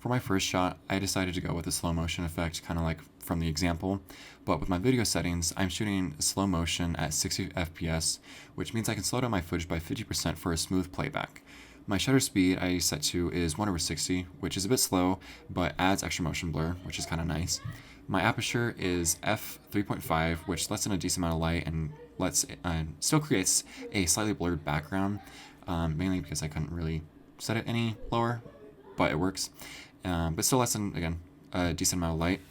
For my first shot, I decided to go with a slow motion effect, kind of like from the example, but with my video settings, I'm shooting slow motion at 60 FPS, which means I can slow down my footage by 50% for a smooth playback. My shutter speed I set to is 1/60, which is a bit slow, but adds extra motion blur, which is kind of nice. My aperture is f3.5, which lets in a decent amount of light and still creates a slightly blurred background, mainly because I couldn't really set it any lower, but it works. But still lets in, again, a decent amount of light.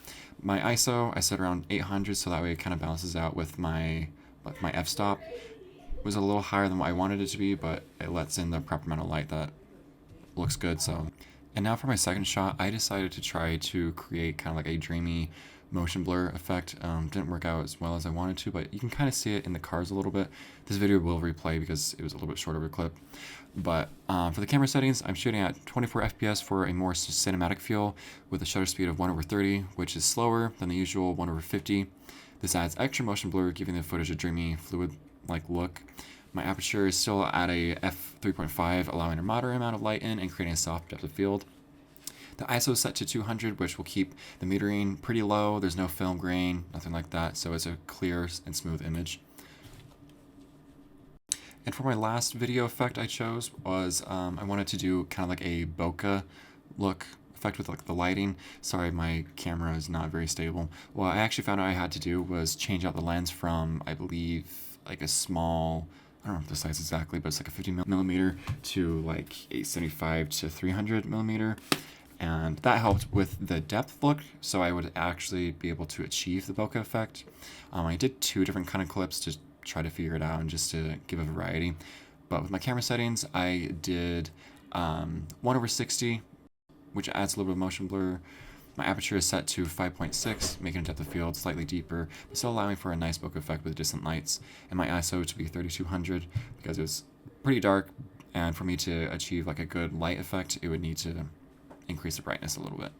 My ISO I set around 800, so that way it kind of balances out with my f-stop. It was a little higher than what I wanted it to be, but it lets in the proper amount of light that looks good. So, and now for my second shot, I decided to try to create kind of like a dreamy motion blur effect. Didn't work out as well as I wanted to, but you can kind of see it in the cars a little bit. This video will replay because it was a little bit shorter of a clip. But for the camera settings, I'm shooting at 24 FPS for a more cinematic feel with a shutter speed of 1/30, which is slower than the usual 1/50. This adds extra motion blur, giving the footage a dreamy, fluid-like look. My aperture is still at a f3.5, allowing a moderate amount of light in and creating a soft depth of field. The ISO is set to 200, which will keep the metering pretty low. There's no film grain, nothing like that, so it's a clear and smooth image. And for my last video effect I chose was, I wanted to do kind of like a bokeh look effect with like the lighting. Sorry, my camera is not very stable. What I actually found out I had to do was change out the lens from, I believe, like a small, I don't know the size exactly, but it's like a 50 millimeter to like a 75 to 300 millimeter. And that helped with the depth look, so I would actually be able to achieve the bokeh effect. I did 2 different kind of clips to try to figure it out and just to give a variety. But with my camera settings, I did 1/60, which adds a little bit of motion blur. My aperture is set to 5.6, making depth of field slightly deeper, but still allowing for a nice bokeh effect with distant lights. And my ISO to be 3200 because it was pretty dark, and for me to achieve like a good light effect, it would need to increase the brightness a little bit.